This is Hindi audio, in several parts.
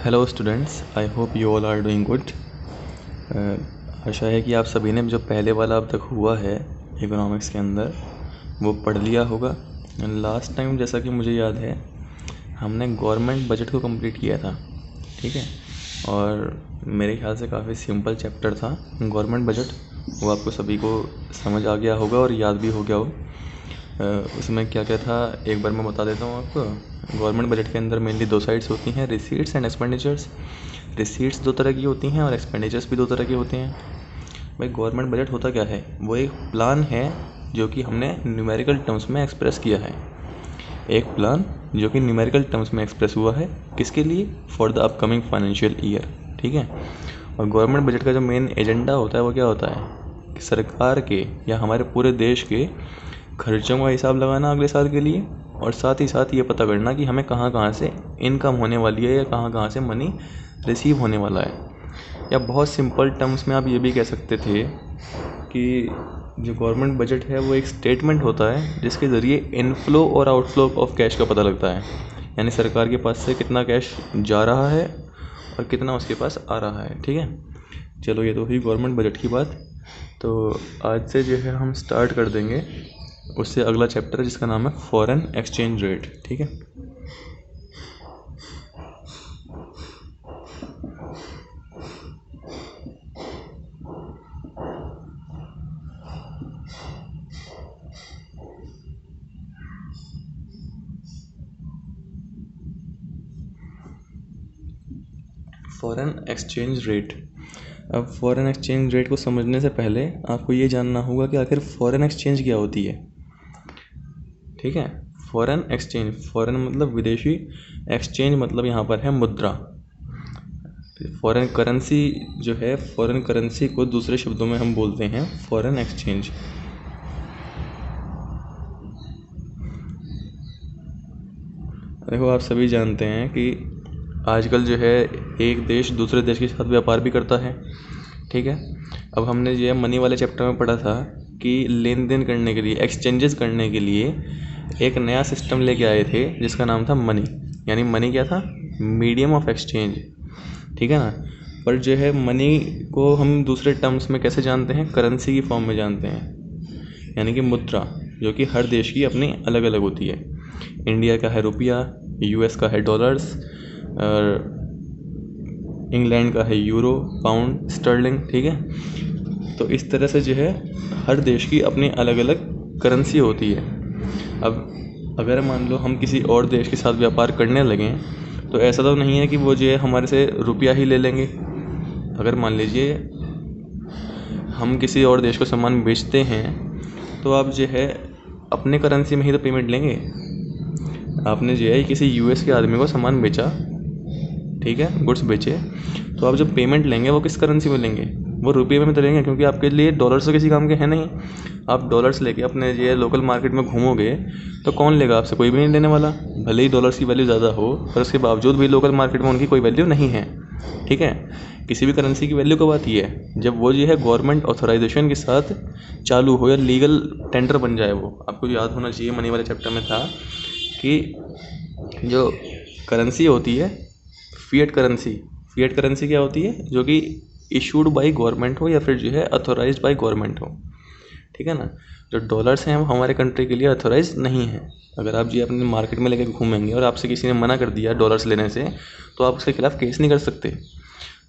Hello students, I hope you all are doing good. आशा है कि आप सभी ने जो पहले वाला अब तक हुआ है इकोनॉमिक्स के अंदर वो पढ़ लिया होगा। लास्ट टाइम जैसा कि मुझे याद है हमने गवर्नमेंट बजट को कंप्लीट किया था, ठीक है। और मेरे ख्याल से काफ़ी सिंपल चैप्टर था गवर्नमेंट बजट, वो आपको सभी को समझ आ गया होगा और याद भी हो गया हो। उसमें क्या क्या था एक बार मैं बता देता हूँ आपको। गवर्नमेंट बजट के अंदर मेनली दो साइड्स होती हैं, रिसीट्स एंड एक्सपेंडिचर्स। रिसीट्स दो तरह की होती हैं और एक्सपेंडिचर्स भी दो तरह के होते हैं। भाई गवर्नमेंट बजट होता क्या है, वो एक प्लान है जो कि हमने न्यूमेरिकल टर्म्स में एक्सप्रेस किया है। एक प्लान जो कि न्यूमेरिकल टर्म्स में एक्सप्रेस हुआ है, किसके लिए? For the upcoming financial year, ठीक है। और गवर्नमेंट बजट का जो मेन एजेंडा होता है वो क्या होता है कि सरकार के या हमारे पूरे देश के खर्चों का हिसाब लगाना अगले साल के लिए, और साथ ही साथ ये पता करना कि हमें कहाँ कहाँ से इनकम होने वाली है या कहाँ कहाँ से मनी रिसीव होने वाला है। या बहुत सिंपल टर्म्स में आप ये भी कह सकते थे कि जो गवर्नमेंट बजट है वो एक स्टेटमेंट होता है जिसके ज़रिए इनफ्लो और आउटफ्लो ऑफ कैश का पता लगता है। यानी सरकार के पास से कितना कैश जा रहा है और कितना उसके पास आ रहा है, ठीक है। चलो ये तो हुई गवर्नमेंट बजट की बात। तो आज से जो है हम स्टार्ट कर देंगे उससे अगला चैप्टर जिसका नाम है फॉरेन एक्सचेंज रेट, ठीक है। Foreign exchange rate. अब फॉरेन एक्सचेंज रेट को समझने से पहले आपको ये जानना होगा कि आखिर फॉरेन एक्सचेंज क्या होती है, ठीक है। फॉरेन एक्सचेंज, फॉरेन मतलब विदेशी, एक्सचेंज मतलब यहाँ पर है मुद्रा। फॉरेन करेंसी जो है, फॉरेन करेंसी को दूसरे शब्दों में हम बोलते हैं फॉरेन एक्सचेंज। देखो आप सभी जानते हैं कि आजकल जो है एक देश दूसरे देश के साथ व्यापार भी करता है, ठीक है। अब हमने जो है मनी वाले चैप्टर में पढ़ा था कि लेन देन करने के लिए, एक्सचेंजेस करने के लिए एक नया सिस्टम लेके आए थे जिसका नाम था मनी। यानी मनी क्या था? मीडियम ऑफ एक्सचेंज, ठीक है ना। पर जो है मनी को हम दूसरे टर्म्स में कैसे जानते हैं? करेंसी की फॉर्म में जानते हैं, यानी कि मुद्रा, जो कि हर देश की अपनी अलग अलग होती है। इंडिया का है रुपया, यूएस का है डॉलर्स, और इंग्लैंड का है यूरो, पाउंड, स्टर्लिंग, ठीक है। तो इस तरह से जो है हर देश की अपनी अलग अलग करेंसी होती है। अब अगर मान लो हम किसी और देश के साथ व्यापार करने लगें तो ऐसा तो नहीं है कि वो जो है हमारे से रुपया ही ले लेंगे। अगर मान लीजिए हम किसी और देश को सामान बेचते हैं तो आप जो है अपने करेंसी में ही तो पेमेंट लेंगे। आपने जो है किसी यूएस के आदमी को सामान बेचा, ठीक है, गुड्स बेचे, तो आप जब पेमेंट लेंगे वो किस करेंसी में लेंगे? वो रुपये में तो लेंगे, क्योंकि आपके लिए डॉलर्स तो किसी काम के हैं नहीं। आप डॉलर्स लेके अपने ये लोकल मार्केट में घूमोगे तो कौन लेगा आपसे? कोई भी नहीं लेने वाला। भले ही डॉलर्स की वैल्यू ज़्यादा हो पर उसके बावजूद भी लोकल मार्केट में उनकी कोई वैल्यू नहीं है, ठीक है। किसी भी करेंसी की वैल्यू कब आती है? जब वो जो है गवर्नमेंट ऑथराइजेशन के साथ चालू हो या लीगल टेंडर बन जाए। वो आपको याद होना चाहिए, मनी वाले चैप्टर में था कि जो करेंसी होती है फिएट करेंसी, फिएट करेंसी क्या होती है? जो कि इशूड बाय गवर्नमेंट हो या फिर जो है अथोराइज्ड बाय गवर्नमेंट हो, ठीक है ना। जो डॉलर्स हैं वो हमारे कंट्री के लिए अथोराइज नहीं है। अगर आप जी अपने मार्केट में लेकर घूमेंगे और आपसे किसी ने मना कर दिया डॉलर्स लेने से तो आप उसके खिलाफ केस नहीं कर सकते।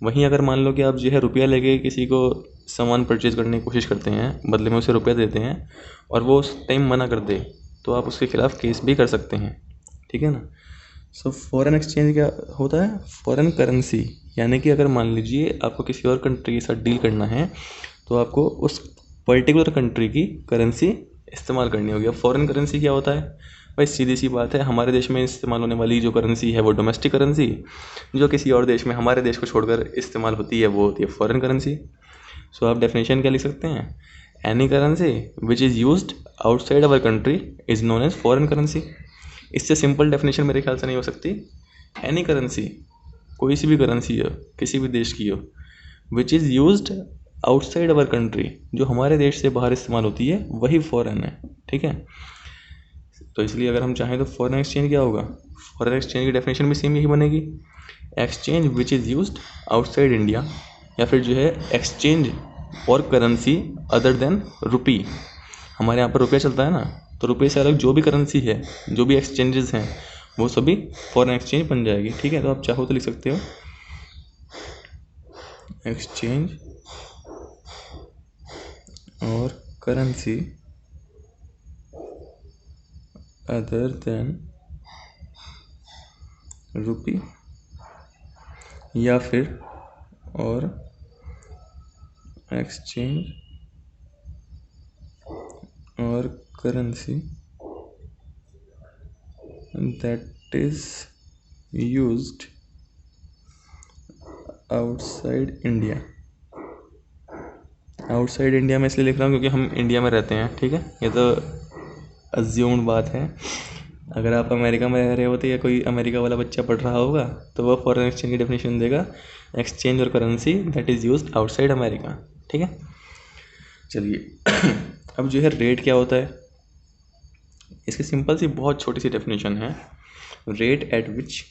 वहीं अगर मान लो कि आप जो है रुपया लेके किसी को सामान परचेज़ करने की कोशिश करते हैं, बदले में उसे रुपया देते हैं और वो उस टाइम मना कर दे तो आप उसके खिलाफ केस भी कर सकते हैं, ठीक है ना। सो फॉरेन एक्सचेंज क्या होता है? फॉरेन करेंसी, यानी कि अगर मान लीजिए आपको किसी और कंट्री के साथ डील करना है तो आपको उस पर्टिकुलर कंट्री की करेंसी इस्तेमाल करनी होगी। अब फॉरेन करेंसी क्या होता है? भाई सीधी सी बात है, हमारे देश में इस्तेमाल होने वाली जो करेंसी है वो डोमेस्टिक करेंसी, जो किसी और देश में हमारे देश को छोड़कर इस्तेमाल होती है वो होती है फॉरेन करेंसी। सो आप डेफिनेशन क्या लिख सकते हैं? Any currency which is used outside our country is known as foreign currency. इससे सिंपल डेफिनेशन मेरे ख्याल से नहीं हो सकती। एनी करेंसी, कोई सी भी करेंसी हो, किसी भी देश की हो, विच is used outside our country, जो हमारे देश से बाहर इस्तेमाल होती है, वही फॉरेन है, ठीक है। तो इसलिए अगर हम चाहें तो फॉरेन एक्सचेंज क्या होगा? फॉरेन एक्सचेंज की डेफिनेशन भी सेम यही बनेगी exchange which is used outside India, या फिर जो है एक्सचेंज और करेंसी अदर देन रुपी। हमारे यहाँ पर रुपया चलता है ना, तो रुपये से अलग जो भी करेंसी है, जो भी एक्सचेंजेस हैं, वो सभी फॉरेन एक्सचेंज बन जाएगी। ठीक है, तो आप चाहो तो लिख सकते हो एक्सचेंज और करेंसी अदर देन रुपी, या फिर और एक्सचेंज और currency that is used outside India. Outside India में इसलिए लिख रहा हूँ क्योंकि हम इंडिया में रहते हैं। ठीक है, ये तो अज्यूम्ड बात है। अगर आप अमेरिका में रह रहे होते या कोई अमेरिका वाला बच्चा पढ़ रहा होगा तो वह फॉरेन एक्सचेंज की डेफिनेशन देगा एक्सचेंज और currency that is used outside America. ठीक है, चलिए अब जो है रेट क्या होता है, इसकी सिंपल सी बहुत छोटी सी डेफिनेशन है। रेट एट विच,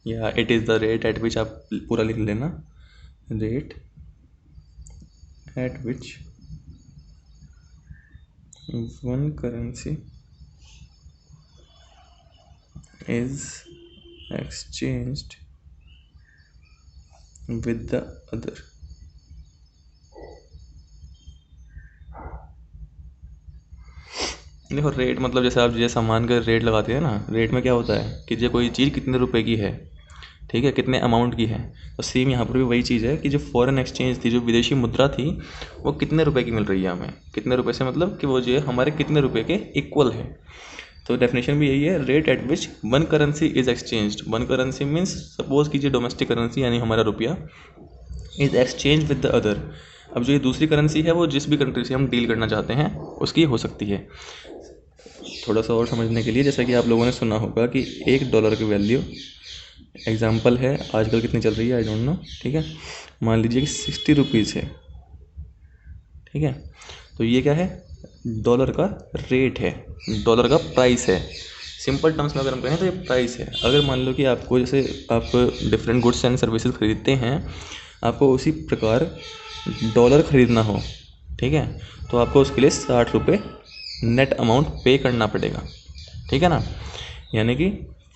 या it is the rate at विच, आप पूरा लिख लेना, rate at which one currency is exchanged with the other। देखो रेट मतलब जैसे आप जैसे सामान का रेट लगाते हैं ना, रेट में क्या होता है कि जो कोई चीज़ कितने रुपए की है, ठीक है, कितने अमाउंट की है, तो सेम यहाँ पर भी वही चीज़ है कि जो फॉरेन एक्सचेंज थी, जो विदेशी मुद्रा थी, वो कितने रुपए की मिल रही है हमें। कितने रुपए से मतलब कि वो जो है हमारे कितने रुपए के इक्वल है। तो डेफिनेशन भी यही है, rate at which one currency is exchanged. One currency means suppose कीजिए डोमेस्टिक करेंसी यानी हमारा रुपया is exchange with the other. अब जो ये दूसरी करेंसी है वो जिस भी कंट्री से हम डील करना चाहते हैं उसकी हो सकती है। थोड़ा सा और समझने के लिए, जैसा कि आप लोगों ने सुना होगा कि $1 की वैल्यू, एग्जाम्पल है आजकल कितनी चल रही है आई डोंट नो, ठीक है, मान लीजिए कि 60 रुपीज़ है। ठीक है, तो ये क्या है, डॉलर का रेट है, डॉलर का प्राइस है। सिंपल टर्म्स में अगर हम कहें तो ये प्राइस है। अगर मान लो कि आपको जैसे आप डिफरेंट गुड्स एंड सर्विसेज खरीदते हैं, आपको उसी प्रकार डॉलर खरीदना हो, ठीक है, तो आपको उसके लिए 60 रुपये नेट अमाउंट पे करना पड़ेगा। ठीक है ना, यानी कि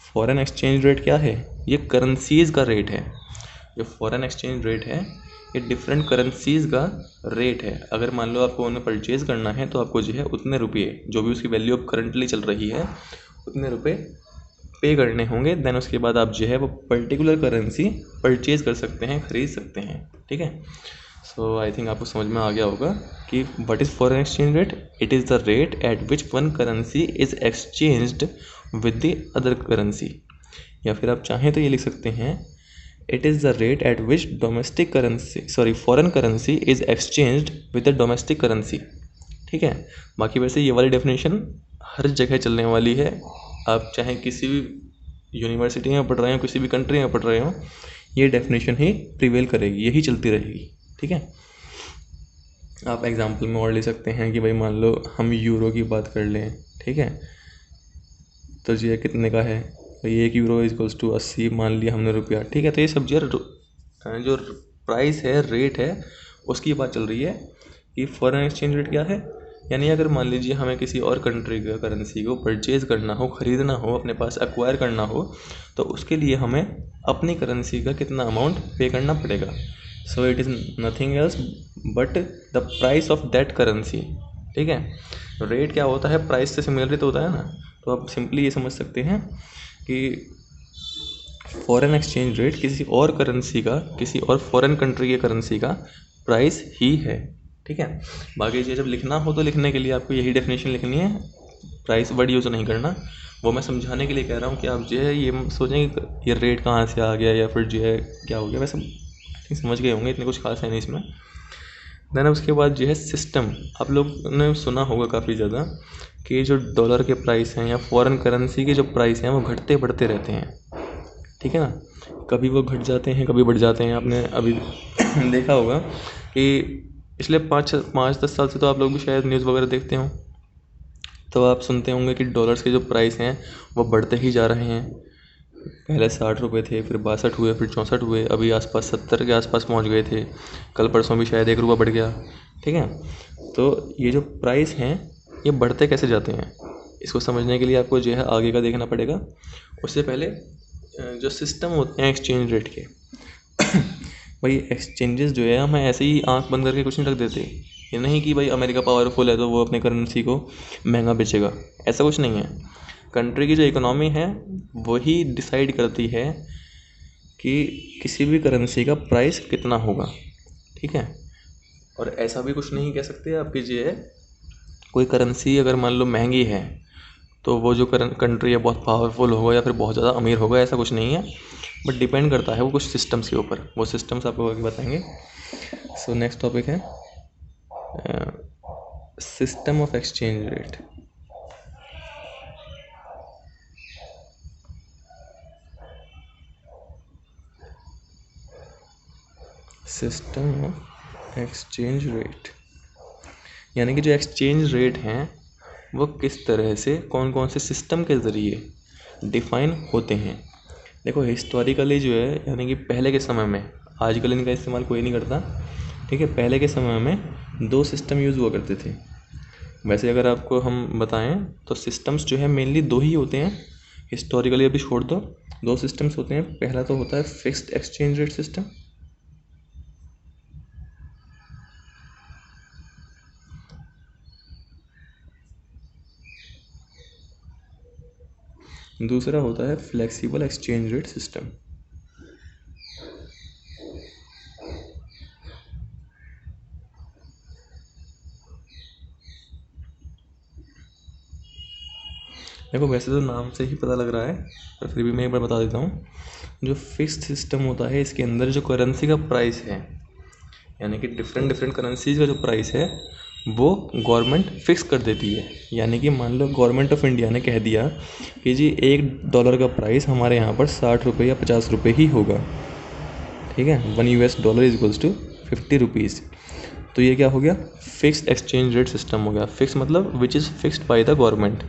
फॉरेन एक्सचेंज रेट क्या है, ये करेंसीज़ का रेट है। जो फॉरेन एक्सचेंज रेट है ये डिफरेंट करेंसीज़ का रेट है। अगर मान लो आपको उन्हें परचेज़ करना है तो आपको जो है उतने रुपये, जो भी उसकी वैल्यू अब करंटली चल रही है, उतने रुपये पे करने होंगे। देन उसके बाद आप जो है वो पर्टिकुलर करेंसी परचेज़ कर सकते हैं, ख़रीद सकते हैं। ठीक है, सो आई थिंक आपको समझ में आ गया होगा कि what is foreign exchange rate. It is the rate at which one currency is exchanged with the other currency, या फिर आप चाहें तो ये लिख सकते हैं it is the rate at which domestic currency foreign currency is exchanged with the domestic currency. ठीक है, बाकी वैसे ये वाली डेफिनेशन हर जगह चलने वाली है। आप चाहे किसी भी यूनिवर्सिटी में पढ़ रहे हो, किसी भी कंट्री में पढ़ रहे हो, ये डेफिनेशन ही प्रिवेल करेगी, यही चलती रहेगी। ठीक है, आप एग्जाम्पल में और ले सकते हैं कि भाई मान लो हम यूरो की बात कर लें। ठीक है, तो ये कितने का है, भाई 1 यूरो इक्वल्स टू 80 मान लिया हमने रुपया। ठीक है, तो ये सब जो प्राइस है, रेट है, उसकी बात चल रही है कि फॉरेन एक्सचेंज रेट क्या है। यानी अगर मान लीजिए हमें किसी और कंट्री का करेंसी को परचेज़ करना हो, ख़रीदना हो, अपने पास एक्वायर करना हो, तो उसके लिए हमें अपनी करेंसी का कितना अमाउंट पे करना पड़ेगा। So it is nothing else but the price of that currency. ठीक है, रेट क्या होता है, प्राइस से सिमिलर तो होता है ना। तो आप सिंपली ये समझ सकते हैं कि फॉरेन एक्सचेंज रेट किसी और करेंसी का, किसी और फॉरेन कंट्री के करेंसी का प्राइस ही है। ठीक है, बाकी ये जब लिखना हो तो लिखने के लिए आपको यही डेफिनेशन लिखनी है, प्राइस वर्ड यूज़ नहीं करना। वो मैं समझाने के लिए कह रहा हूँ कि आप जो है ये सोचें कि ये रेट कहाँ से आ गया या फिर जो है क्या हो गया। वैसे समझ गए होंगे, इतने कुछ खास है नहीं इसमें। देन उसके बाद जो है सिस्टम, आप लोग ने सुना होगा काफ़ी ज़्यादा कि जो डॉलर के प्राइस हैं या फॉरेन करेंसी के जो प्राइस हैं वो घटते बढ़ते रहते हैं। ठीक है ना, कभी वो घट जाते हैं, कभी बढ़ जाते हैं। आपने अभी देखा होगा कि पिछले 5-10 साल से तो आप लोग भी शायद न्यूज़ वगैरह देखते हो, तो आप सुनते होंगे कि डॉलर्स के जो प्राइस हैं वो बढ़ते ही जा रहे हैं। पहले 60 रुपये थे, फिर 62 हुए, फिर 64 हुए, अभी आसपास 70 के आसपास पहुंच गए थे। कल परसों भी शायद 1 रुपया बढ़ गया। ठीक है, तो ये जो प्राइस हैं ये बढ़ते कैसे जाते हैं, इसको समझने के लिए आपको जो है आगे का देखना पड़ेगा। उससे पहले जो सिस्टम होते हैं एक्सचेंज रेट के भाई एक्सचेंजेस जो है हमें ऐसे ही आंख बंद करके कुछ नहीं रख देते। ये नहीं कि भाई अमेरिका पावरफुल है तो वो अपने करेंसी को महंगा बेचेगा, ऐसा कुछ नहीं है। कंट्री की जो इकोनॉमी है वही डिसाइड करती है कि किसी भी करेंसी का प्राइस कितना होगा। ठीक है, और ऐसा भी कुछ नहीं कह सकते आप कि जो है कोई करेंसी अगर मान लो महंगी है तो वो जो कंट्री है बहुत पावरफुल होगा या फिर बहुत ज़्यादा अमीर होगा, ऐसा कुछ नहीं है। बट डिपेंड करता है वो कुछ सिस्टम्स के ऊपर, वो सिस्टम्स आपको आगे बताएंगे। सो नेक्स्ट टॉपिक है system of exchange rate. System of exchange rate यानी कि जो एक्सचेंज रेट हैं वो किस तरह से कौन कौन से सिस्टम के ज़रिए डिफ़ाइन होते हैं। देखो हिस्टोरिकली जो है यानी कि पहले के समय में, आजकल इनका इस्तेमाल कोई नहीं करता। ठीक है, पहले के समय में 2 सिस्टम यूज़ हुआ करते थे। वैसे अगर आपको हम बताएं तो सिस्टम्स जो है मेनली 2 ही होते हैं। हिस्टोरिकली अभी छोड़ दो, 2 सिस्टम्स होते हैं। पहला तो होता है फिक्स्ड एक्सचेंज रेट सिस्टम, दूसरा होता है फ्लेक्सिबल एक्सचेंज रेट सिस्टम। देखो वैसे तो नाम से ही पता लग रहा है, पर फिर भी मैं एक बार बता देता हूँ। जो फिक्स्ड सिस्टम होता है इसके अंदर जो करेंसी का प्राइस है यानी कि डिफरेंट करेंसीज का जो प्राइस है वो गवर्नमेंट फिक्स कर देती है। यानी कि मान लो गवर्नमेंट ऑफ इंडिया ने कह दिया कि जी $1 का प्राइस हमारे यहाँ पर 60 रुपये या 50 रुपये ही होगा। ठीक है, $1 इज इक्वल्स टू 50 रुपीज़। तो ये क्या हो गया, फिक्स्ड एक्सचेंज रेट सिस्टम हो गया। फिक्स मतलब which is fixed by the government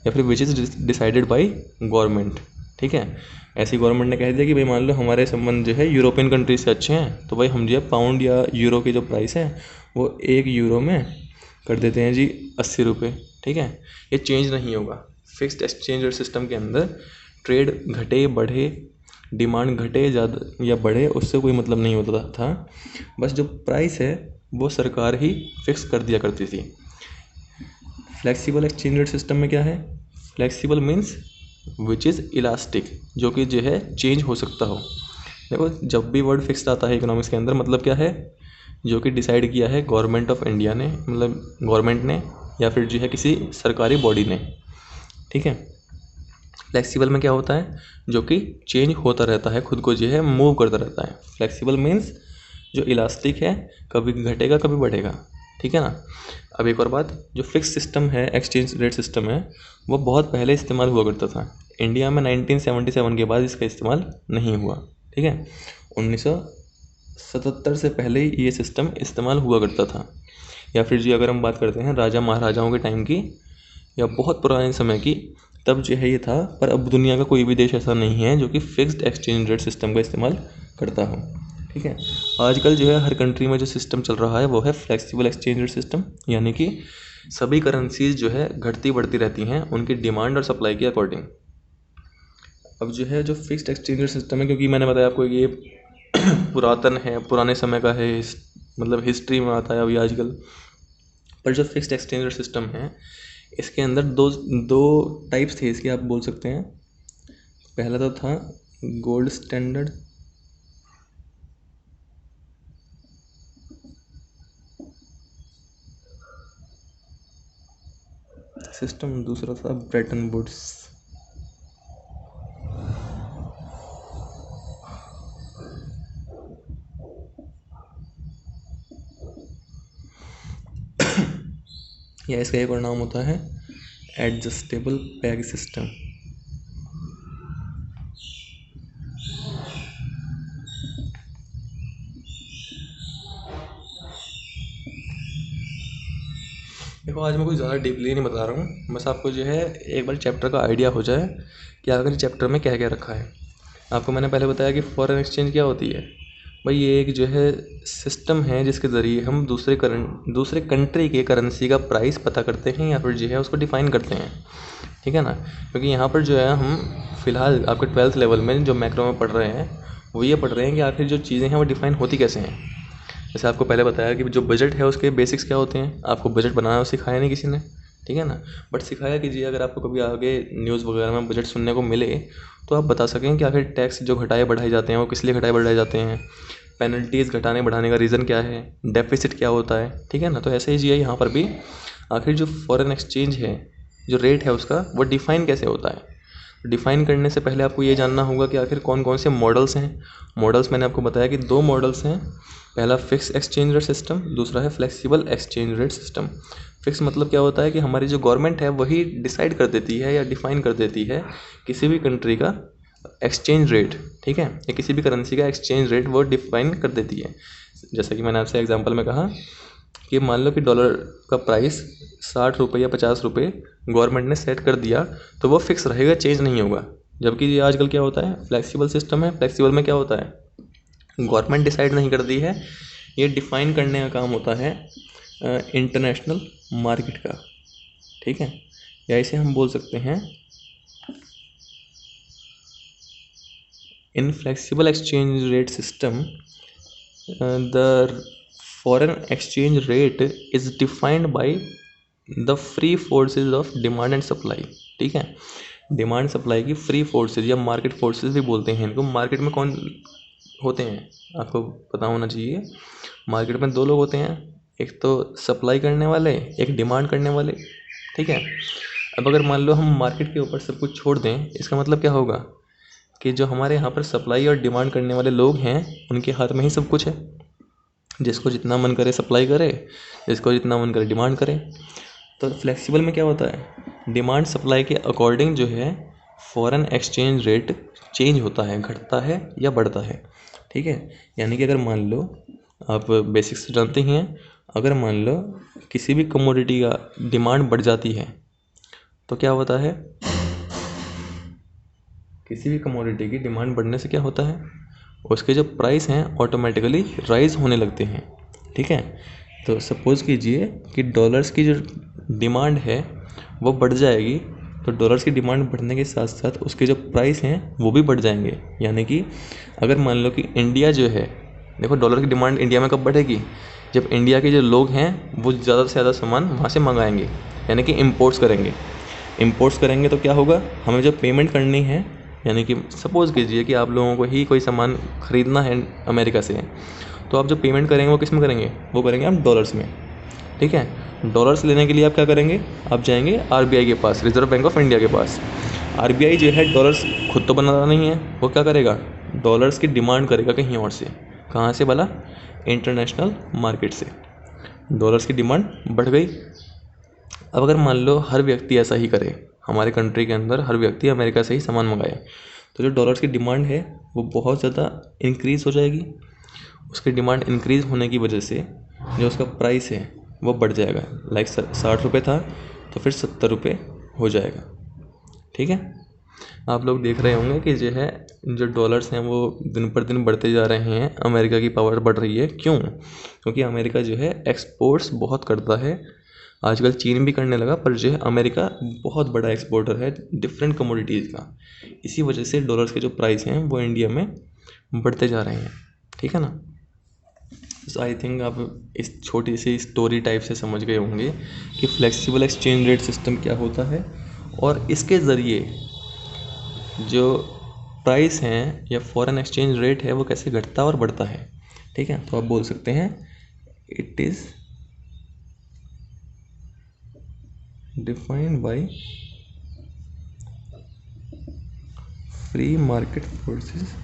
या फिर which is decided by government. ठीक है, ऐसी गवर्नमेंट ने कह दिया कि भाई मान लो हमारे संबंध जो है यूरोपियन कंट्री से अच्छे हैं, तो भाई हम जो है पाउंड या यूरो की जो प्राइस है वो 1 यूरो में कर देते हैं जी 80 रुपये। ठीक है, ये चेंज नहीं होगा। फिक्स्ड एक्सचेंज रेट सिस्टम के अंदर ट्रेड घटे बढ़े, डिमांड घटे ज़्यादा या बढ़े, उससे कोई मतलब नहीं होता था। बस जो प्राइस है वो सरकार ही फिक्स कर दिया करती थी। फ्लेक्सिबल एक्सचेंज रेट सिस्टम में क्या है, flexible means which is elastic, जो कि जो है चेंज हो सकता हो। देखो जब भी वर्ड फिक्स्ड आता है इकोनॉमिक्स के अंदर मतलब क्या है, जो कि डिसाइड किया है गवर्नमेंट ऑफ इंडिया ने, मतलब गवर्नमेंट ने या फिर जो है किसी सरकारी बॉडी ने। ठीक है, फ्लेक्सिबल में क्या होता है, जो कि चेंज होता रहता है, खुद को जो है मूव करता रहता है। फ्लेक्सिबल मीन्स जो इलास्टिक है, कभी घटेगा कभी बढ़ेगा। ठीक है ना। अब एक और बात, जो फिक्स सिस्टम है एक्सचेंज रेट सिस्टम है वो बहुत पहले इस्तेमाल हुआ करता था। इंडिया में 1977 के बाद इसका इस्तेमाल नहीं हुआ। ठीक है, 1977 से पहले ही ये सिस्टम इस्तेमाल हुआ करता था। या फिर जी अगर हम बात करते हैं राजा महाराजाओं के टाइम की या बहुत पुराने समय की, तब जो है ये था। पर अब दुनिया का कोई भी देश ऐसा नहीं है जो कि फिक्स्ड एक्सचेंज रेट सिस्टम का इस्तेमाल करता हो। ठीक है, आजकल जो है हर कंट्री में जो सिस्टम चल रहा है वो है फ्लेक्सिबल एक्सचेंज रेट सिस्टम, यानी कि सभी करेंसीज जो है घटती बढ़ती रहती हैं उनकी डिमांड और सप्लाई के अकॉर्डिंग। अब जो है जो फिक्स्ड एक्सचेंज रेट सिस्टम है, क्योंकि मैंने बताया आपको ये पुरातन है, पुराने समय का है, मतलब हिस्ट्री में आता है अभी आजकल। पर जो फिक्स्ड एक्सचेंज रेट सिस्टम है इसके अंदर दो टाइप्स थे इसके, आप बोल सकते हैं। पहला तो था गोल्ड स्टैंडर्ड सिस्टम, दूसरा था ब्रेटन वुड्स। या इसका एक और नाम होता है एडजस्टेबल पैग सिस्टम। देखो आज मैं कुछ ज़्यादा डीपली नहीं बता रहा हूँ, बस आपको जो है एक बार चैप्टर का आइडिया हो जाए कि आखिर चैप्टर में क्या क्या रखा है। आपको मैंने पहले बताया कि फॉरेन एक्सचेंज क्या होती है। भाई ये एक जो है सिस्टम है जिसके ज़रिए हम दूसरे कंट्री के करेंसी का प्राइस पता करते हैं या फिर जो है उसको डिफ़ाइन करते हैं, ठीक है ना। क्योंकि यहाँ पर जो है हम फ़िलहाल आपके 12th लेवल में जो मैक्रो में पढ़ रहे हैं वो ये पढ़ रहे हैं कि आखिर जो चीज़ें हैं वो डिफ़ाइन होती कैसे हैं। जैसे आपको पहले बताया कि जो बजट है उसके बेसिक्स क्या होते हैं, आपको बजट बनाना सिखाया नहीं किसी ने, ठीक है ना। बट सिखाया कीजिए, अगर आपको कभी आगे न्यूज़ वगैरह में बजट सुनने को मिले तो आप बता सकें कि आखिर टैक्स जो घटाए बढ़ाए जाते हैं वो किस लिए घटाए बढ़ाए जाते हैं, पेनल्टीज़ घटाने बढ़ाने का रीज़न क्या है, डेफिसिट क्या होता है, ठीक है ना। तो ऐसे ही जी यहाँ पर भी आखिर जो फॉरेन एक्सचेंज है, जो रेट है उसका, वो डिफ़ाइन कैसे होता है। डिफ़ाइन करने से पहले आपको ये जानना होगा कि आखिर कौन कौन से मॉडल्स हैं। मॉडल्स मैंने आपको बताया कि 2 मॉडल्स हैं। पहला फिक्स एक्सचेंज रेट सिस्टम, दूसरा है flexible exchange rate system. Fix मतलब क्या होता है कि हमारी जो गवर्नमेंट है वही डिसाइड कर देती है या डिफ़ाइन कर देती है किसी भी कंट्री का एक्सचेंज रेट, ठीक है, या किसी भी करेंसी का एक्सचेंज रेट वो डिफ़ाइन कर देती है। जैसा कि मैंने आपसे एग्जांपल में कहा कि मान लो कि डॉलर का प्राइस 60 रुपये या 50 रुपये गवर्नमेंट ने सेट कर दिया तो वो फिक्स रहेगा, चेंज नहीं होगा। जबकि ये आजकल क्या होता है, फ्लेक्सिबल सिस्टम है। फ्लेक्सिबल में क्या होता है, गवर्नमेंट डिसाइड नहीं करती है, ये डिफ़ाइन करने का काम होता है इंटरनेशनल मार्केट का, ठीक है। या इसे हम बोल सकते हैं in flexible exchange rate system the foreign exchange rate is defined by the free forces of demand and supply, ठीक है। डिमांड सप्लाई की फ्री फोर्सेज या मार्केट फोर्सेज भी बोलते हैं इनको। मार्केट में कौन होते हैं आपको पता होना चाहिए। मार्केट में 2 लोग होते हैं, एक तो सप्लाई करने वाले, एक डिमांड करने वाले, ठीक है। अब अगर मान लो हम मार्केट के ऊपर सब कुछ छोड़ दें, इसका मतलब क्या होगा कि जो हमारे यहाँ पर सप्लाई और डिमांड करने वाले लोग हैं उनके हाथ में ही सब कुछ है। जिसको जितना मन करे सप्लाई करे, जिसको जितना मन करे डिमांड करे। तो फ्लेक्सिबल में क्या होता है, डिमांड सप्लाई के अकॉर्डिंग जो है फॉरेन एक्सचेंज रेट चेंज होता है, घटता है या बढ़ता है, ठीक है। यानी कि अगर मान लो, आप बेसिक्स जानते ही हैं, अगर मान लो किसी भी कमोडिटी का डिमांड बढ़ जाती है तो क्या होता है, किसी भी कमोडिटी की डिमांड बढ़ने से क्या होता है, उसके जो प्राइस हैं ऑटोमेटिकली राइज होने लगते हैं, ठीक है। तो सपोज़ कीजिए कि डॉलर्स की जो डिमांड है वो बढ़ जाएगी, तो डॉलर्स की डिमांड बढ़ने के साथ साथ उसके जो प्राइस हैं वो भी बढ़ जाएंगे। यानी कि अगर मान लो कि इंडिया जो है, देखो डॉलर की डिमांड इंडिया में कब बढ़ेगी, जब इंडिया के जो लोग हैं वो ज़्यादा से ज़्यादा सामान वहाँ से मंगाएंगे, यानी कि इम्पोर्ट्स करेंगे तो क्या होगा, हमें जो पेमेंट करनी है, यानी कि सपोज़ कीजिए कि आप लोगों को ही कोई सामान ख़रीदना है अमेरिका से, तो आप जो पेमेंट करेंगे वो किस में करेंगे, वो करेंगे आप डॉलर्स में, ठीक है। डॉलर्स लेने के लिए आप क्या करेंगे, आप जाएंगे आरबीआई के पास, रिजर्व बैंक ऑफ इंडिया के पास। आरबीआई जो है डॉलर्स खुद तो बनाना नहीं है, वो क्या करेगा, डॉलर्स की डिमांड करेगा कहीं और से। कहाँ से भला, इंटरनेशनल मार्केट से। डॉलर्स की डिमांड बढ़ गई। अब अगर मान लो हर व्यक्ति ऐसा ही करे, हमारे कंट्री के अंदर हर व्यक्ति अमेरिका से ही सामान मंगाए, तो जो डॉलर्स की डिमांड है वो बहुत ज़्यादा इंक्रीज़ हो जाएगी। उसकी डिमांड इंक्रीज़ होने की वजह से जो उसका प्राइस है वो बढ़ जाएगा। लाइक 60 रुपये था तो फिर 70 रुपये हो जाएगा, ठीक है। आप लोग देख रहे होंगे कि जो है जो डॉलर्स हैं वो दिन पर दिन बढ़ते जा रहे हैं, अमेरिका की पावर बढ़ रही है। क्यों, क्योंकि अमेरिका जो है एक्सपोर्ट्स बहुत करता है। आजकल चीन भी करने लगा, पर जो है अमेरिका बहुत बड़ा एक्सपोर्टर है डिफरेंट कमोडिटीज़ का। इसी वजह से डॉलर्स के जो प्राइस हैं वो इंडिया में बढ़ते जा रहे हैं, ठीक है ना। तो आई थिंक आप इस छोटी सी स्टोरी टाइप से समझ गए होंगे कि फ्लेक्सिबल एक्सचेंज रेट सिस्टम क्या होता है और इसके ज़रिए जो प्राइस हैं या फॉरेन एक्सचेंज रेट है वो कैसे घटता और बढ़ता है, ठीक है। तो आप बोल सकते हैं it is defined by free market forces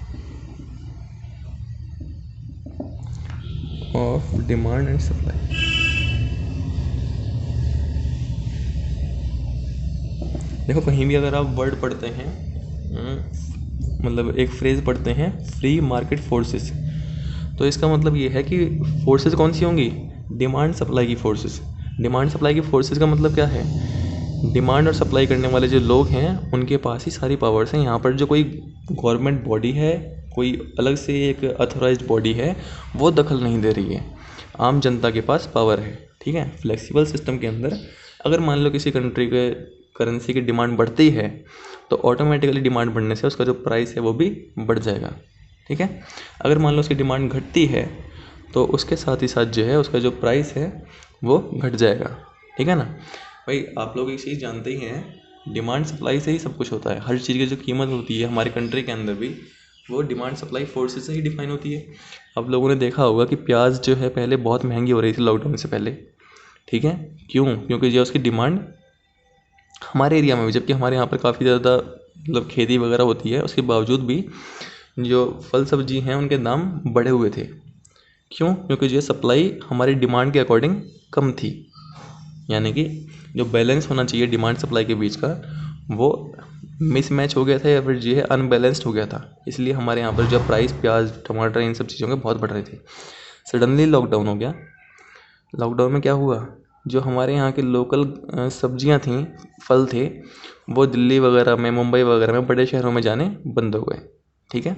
of demand and supply. देखो कहीं भी अगर आप वर्ड पढ़ते हैं, मतलब एक फ्रेज़ पढ़ते हैं फ्री मार्केट फोर्सेस, तो इसका मतलब ये है कि फोर्सेस कौन सी होंगी, डिमांड सप्लाई की फोर्सेस। डिमांड सप्लाई की फोर्सेस का मतलब क्या है डिमांड और सप्लाई करने वाले जो लोग हैं उनके पास ही सारी पावर्स हैं। यहाँ पर जो कोई गवर्नमेंट बॉडी है, कोई अलग से एक अथॉराइज्ड बॉडी है, वो दखल नहीं दे रही है। आम जनता के पास पावर है। ठीक है। फ्लेक्सिबल सिस्टम के अंदर अगर मान लो किसी कंट्री के करेंसी की डिमांड बढ़ती है तो ऑटोमेटिकली डिमांड बढ़ने से उसका जो प्राइस है वो भी बढ़ जाएगा। ठीक है। अगर मान लो उसकी डिमांड घटती है तो उसके साथ ही साथ जो है उसका जो प्राइस है वो घट जाएगा। ठीक है ना भाई। आप लोग एक चीज़ जानते ही हैं, डिमांड सप्लाई से ही सब कुछ होता है। हर चीज़ की जो कीमत होती है हमारी कंट्री के अंदर भी वो डिमांड सप्लाई फोर्सेस से ही डिफाइन होती है। आप लोगों ने देखा होगा कि प्याज जो है पहले बहुत महंगी हो रही थी लॉकडाउन से पहले। ठीक है। क्यों? क्योंकि जो उसकी डिमांड हमारे एरिया में भी, जबकि हमारे यहाँ पर काफ़ी ज़्यादा मतलब खेती वगैरह होती है, उसके बावजूद भी जो फल सब्जी हैं उनके दाम बढ़े हुए थे। क्यों? क्योंकि जो सप्लाई हमारी डिमांड के अकॉर्डिंग कम थी। यानी कि जो बैलेंस होना चाहिए डिमांड सप्लाई के बीच का वो मिसमैच हो गया था या फिर जो है अनबैलेंस्ड हो गया था। इसलिए हमारे यहाँ पर जो प्राइस प्याज टमाटर इन सब चीज़ों के बहुत बढ़ रहे थे। सडनली लॉकडाउन हो गया। लॉकडाउन में क्या हुआ, जो हमारे यहाँ के लोकल सब्जियाँ थीं, फल थे, वो दिल्ली वगैरह में, मुंबई वगैरह में, बड़े शहरों में जाने बंद हो गए। ठीक है।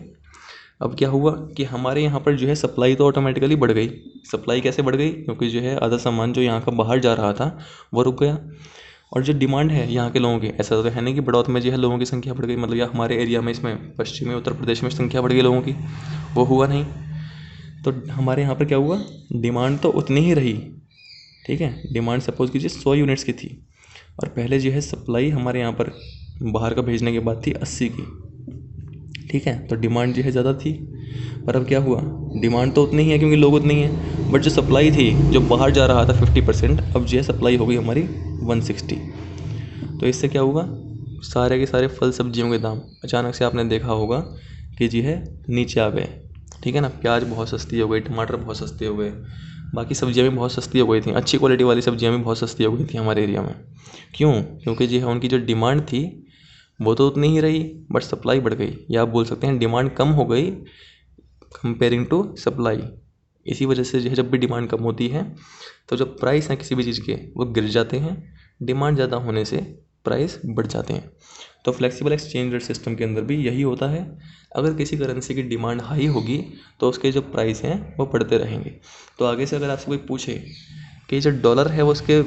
अब क्या हुआ कि हमारे यहाँ पर जो है सप्लाई तो ऑटोमेटिकली बढ़ गई। सप्लाई कैसे बढ़ गई? क्योंकि जो है आधा सामान जो यहाँ का बाहर जा रहा था वो रुक गया। और जो डिमांड है यहाँ के लोगों की, ऐसा तो है नहीं कि बड़ौत में जो है लोगों की संख्या बढ़ गई, मतलब या हमारे एरिया में, इसमें पश्चिमी उत्तर प्रदेश में संख्या बढ़ गई लोगों की, वो हुआ नहीं। तो हमारे यहाँ पर क्या हुआ, डिमांड तो उतनी ही रही। ठीक है। डिमांड सपोज कीजिए 100 यूनिट्स की थी और पहले जो है सप्लाई हमारे यहाँ पर बाहर का भेजने के बाद थी 80 की। ठीक है। तो डिमांड जो है ज़्यादा थी। पर अब क्या हुआ, डिमांड तो उतनी ही है क्योंकि लोग उतने ही हैं, बट जो सप्लाई थी जो बाहर जा रहा था 50%, अब जो है सप्लाई हो गई हमारी 160। तो इससे क्या हुआ, सारे के सारे फल सब्जियों के दाम अचानक से आपने देखा होगा कि जो है नीचे आ गए। ठीक है ना। प्याज बहुत सस्ती हो गई, टमाटर बहुत सस्ते हो गए, बाकी सब्जियां भी बहुत सस्ती हो गई थी। अच्छी क्वालिटी वाली सब्जियां भी बहुत सस्ती हो गई थी हमारे एरिया में। क्यों? क्योंकि जो है उनकी जो डिमांड थी वो तो उतनी ही रही बट सप्लाई बढ़ गई, या आप बोल सकते हैं डिमांड कम हो गई कंपेयरिंग टू सप्लाई। इसी वजह से जो है जब भी डिमांड कम होती है तो जब प्राइस हैं किसी भी चीज़ के वो गिर जाते हैं, डिमांड ज़्यादा होने से प्राइस बढ़ जाते हैं। तो फ्लेक्सिबल एक्सचेंज रेट सिस्टम के अंदर भी यही होता है। अगर किसी करेंसी की डिमांड हाई होगी तो उसके जो प्राइस हैं वो बढ़ते रहेंगे। तो आगे से अगर आपसे कोई पूछे कि जो डॉलर है वो उसके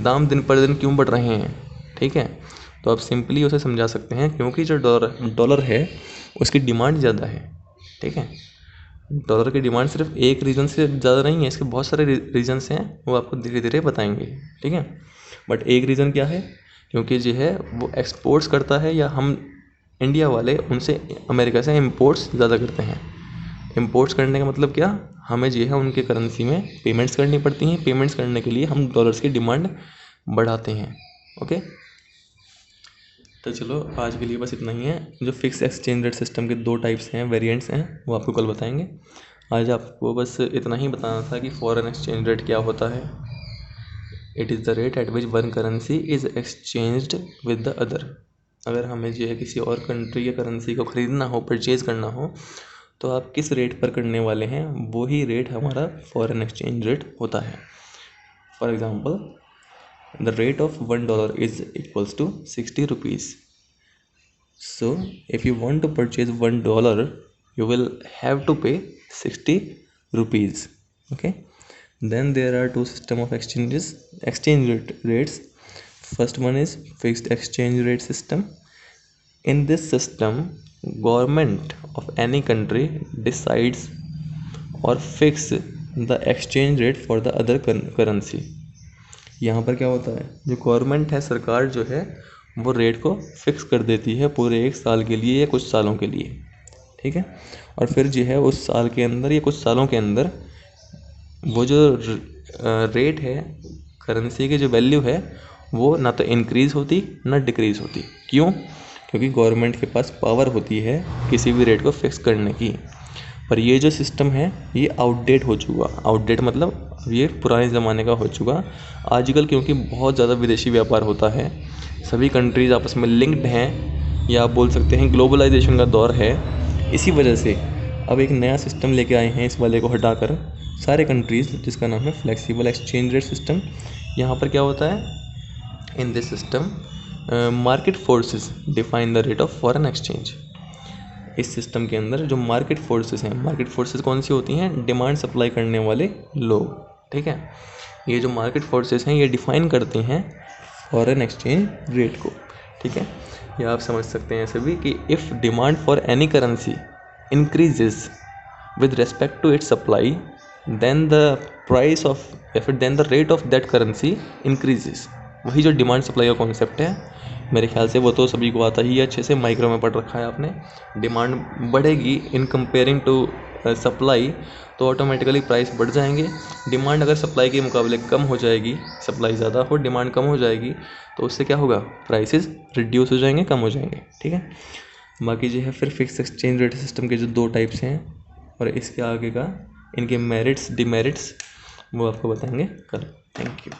दाम दिन पर दिन क्यों बढ़ रहे हैं, ठीक है, तो आप सिंपली उसे समझा सकते हैं क्योंकि जो डॉलर है उसकी डिमांड ज़्यादा है। ठीक है। डॉलर की डिमांड सिर्फ एक रीज़न से ज़्यादा नहीं है, इसके बहुत सारे रीजन्स हैं, वो आपको धीरे धीरे बताएंगे। ठीक है। बट एक रीज़न क्या है, क्योंकि जो है वो एक्सपोर्ट्स करता है, या हम इंडिया वाले उनसे अमेरिका से इंपोर्ट्स ज़्यादा करते हैं। इंपोर्ट्स करने का मतलब क्या, हमें जो है उनके करेंसी में पेमेंट्स करनी पड़ती हैं। पेमेंट्स करने के लिए हम डॉलर्स की डिमांड बढ़ाते हैं। ओके। तो चलो आज के लिए बस इतना ही है। जो फिक्स एक्सचेंज रेट सिस्टम के 2 टाइप्स हैं, वेरिएंट्स हैं, वो आपको कल बताएंगे। आज आपको बस इतना ही बताना था कि फॉरेन एक्सचेंज रेट क्या होता है। It is the rate at which one currency is exchanged with the other. अगर हमें जो है किसी और कंट्री के करेंसी को ख़रीदना हो, परचेज़ करना हो, तो आप किस रेट पर करने वाले हैं वही रेट हमारा फॉरेन एक्सचेंज रेट होता है। For example, the rate of $1 is equals to 60 rupees. So if you want to purchase $1, you will have to pay 60 rupees. Okay. Then there are 2 system of exchange rates. First one is fixed exchange rate system. In this system, government of any country decides or fix the exchange rate for the other currency. यहाँ पर क्या होता है, जो गवर्नमेंट है, सरकार जो है, वो रेट को फिक्स कर देती है पूरे 1 साल के लिए या कुछ सालों के लिए। ठीक है। और फिर जो है उस साल के अंदर या कुछ सालों के अंदर वो जो रेट है, करेंसी की जो वैल्यू है, वो ना तो इंक्रीज़ होती ना डिक्रीज़ होती। क्यों? क्योंकि गवर्नमेंट के पास पावर होती है किसी भी रेट को फिक्स करने की। पर ये जो सिस्टम है ये आउटडेट हो चुका। आउटडेट मतलब ये पुराने ज़माने का हो चुका। आजकल क्योंकि बहुत ज़्यादा विदेशी व्यापार होता है, सभी कंट्रीज़ आपस में लिंक्ड हैं, या आप बोल सकते हैं ग्लोबलाइजेशन का दौर है, इसी वजह से अब एक नया सिस्टम लेके आए हैं, इस वाले को हटाकर सारे कंट्रीज़, जिसका नाम है फ्लेक्सिबल एक्सचेंज रेट सिस्टम। यहाँ पर क्या होता है, in this system market forces define the rate of foreign exchange. इस सिस्टम के अंदर जो मार्केट फोर्सेस हैं, मार्केट फोर्सेस कौन सी होती हैं? डिमांड सप्लाई करने वाले लोग, ठीक है। ये जो मार्केट फोर्सेस हैं ये डिफाइन करती हैं फॉरेन एक्सचेंज रेट को, ठीक है। ये आप समझ सकते हैं ऐसे भी कि if demand for any currency increases with respect to its supply, then the price of या फिर then the rate of that currency increases। वही जो डिमांड सप्लाई का कॉन्सेप्ट है, मेरे ख्याल से वो तो सभी को आता ही है, अच्छे से माइक्रो में पढ़ रखा है आपने। डिमांड बढ़ेगी इन कंपेयरिंग टू सप्लाई, तो ऑटोमेटिकली प्राइस बढ़ जाएंगे। डिमांड अगर सप्लाई के मुकाबले कम हो जाएगी, सप्लाई ज़्यादा हो डिमांड कम हो जाएगी, तो उससे क्या होगा? प्राइसेस रिड्यूस हो जाएंगे, कम हो जाएंगे, ठीक है। बाकी जो है फिर फिक्स एक्सचेंज रेट सिस्टम के जो 2 टाइप्स हैं और इसके आगे का इनके मेरिट्स डिमेरिट्स वो आपको बताएंगे कल। Thank you.